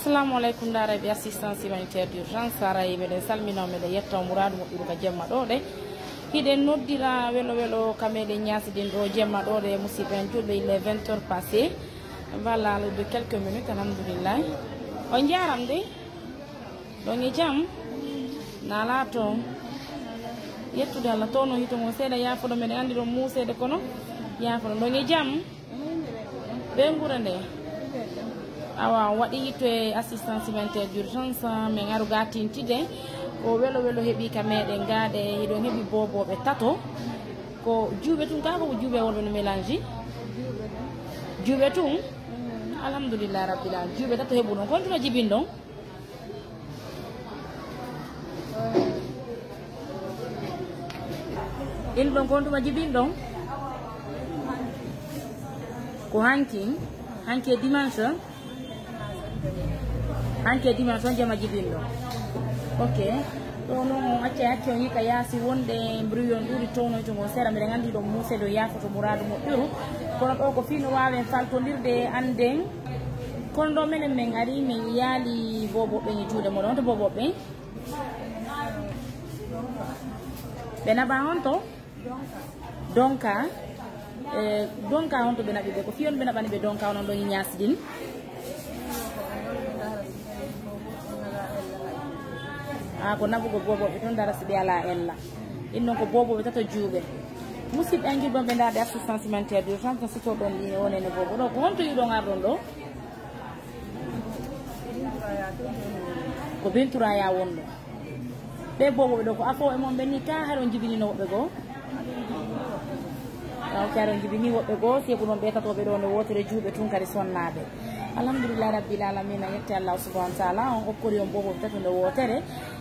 Assalamu alaikum darabi assistance humanitaire d'urgence saray meden salmino meden yetta muradu mo ka jemma do de hiden noddira welo kamede nyaasiden do jemma do de musiben julbe il est 20h passé voilà de quelques minutes alhamdulillah on jaram de do ngi jam nala to yettude Allah to no hito mo seeda yaafo do meden andi do musede kono yaafo do ngi jam be ngurande awa waɗi to assistance humanitaire d'urgence min aru gatintide ko welo heɓi ka meɗen gaade hiɗon heɓi boboɓe tato ko juuɓe tun ka ko juuɓe wonɓe no mélange juuɓe tun alhamdulillah rabbil alamin juuɓe tato heɓu ɗon kontuno jibin ɗon in ɗon kontuma jibin ɗon ko hanki dimanche anche dimanche jama jibillo ok do no acce on yika yasi wonde brouillon duri tono to mo sera mi ngandi do musse do yafoto muradu mo duru kono do ko fino wawen faltondirde anden kono do menen men ari men yali bobo be juude mo don to bobo be benaba honto donka honto benabi be ko fiyon benabani be donka on do nyasdin ko nabugo boboɓe ton dara siɓe ala ella innon ko boboɓe tato juuɓe musidɓe anjurɗon ɓe darde assistance humanitaire d'urgence no sito ɗon ɗi wonene bobo ɗo ko honto yiɗon arɗon ɗo ko binturaya wonɗo ɓe boboɓe ɗo ko afo e mon ɓe ni ka haɗon jibinino woɓɓe goo ok aɗon jibini woɓɓe goo seeɓu ɗon ɓe tatoɓe ɗo no wotere juuɓe tun kadi sonnaɓe alhamdulillah rabbil alamin a yette Allah subhanahu wa ta'ala on okkori on boboɓe tato nde wotere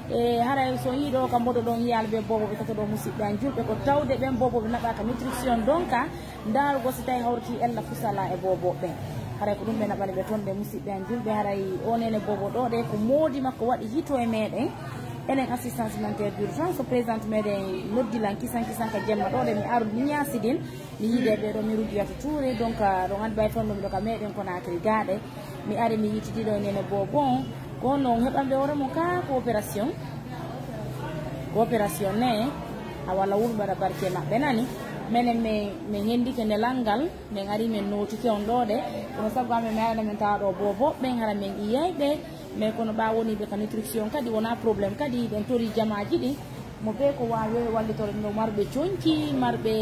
e haray so yiiɗo kam mboɗo ɗon yiyalɓe boboɓe tato ɗo musidɓe an julɓe ko tawde ɓen boboɓe naɓaka nutrition donc ndarugo so tawi hawrti ella fusala e boboɓe haray ko ɗum ɓe naɓani ɓe toon ɓe musidɓe an julɓe haray onene bobo ɗo ɗe ko moodi makko waɗi hito e meɗen enen assistance humanitaire d'urgence présidente meɗen noddilan kisan ka jemma ɗo ɗe mi aru mi ñasidin mi yiide ɓe ɗo mi rudiyata touré donc ɗo andi bay toon ɗum ɗo ka meɗen Conakry gaaɗe mi ari mi yittiɗiɗo nene bobon ko non heɓamɓe hooremo ka coopération ne a walla wurɓaɗa barke maɓɓe nani minen min hendike nelal ngal min ari min notike on ɗo ɗe kono sabu amen mi arana min tawa ɗo boboɓɓen hara min ƴiyayɓe mais kono ɓa woniɓe ka nutrition kadi wona probléme kadi ɓen tori jamaji ɗi mo be ko wawi wallitore no marɓe conki marɓe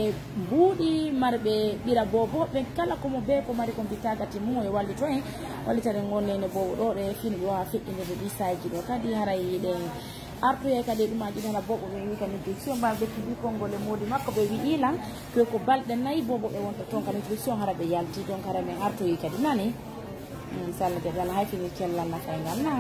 mbuuɗi marɓe ɓira boboɓe kala komo be ko mari ko mbitagati mum e wallito en wallitare gonnene bobo ɗo ɗe fino ɓe wawa feƴƴinede ɗisaji ɗo kadi haray ɗen artoye kadi ɗumaji ɗana bobo ɓe wi ka nutrition mbawa ɓettiɗi konngol e moodi makko ɓe wi ilan ko balɗe nayyi bobo ɓe wonta toon ka nutrition hara ɓe yalti donc hara men artoyi kadi nani sallah de Allah hay fini cellal nafay ngal na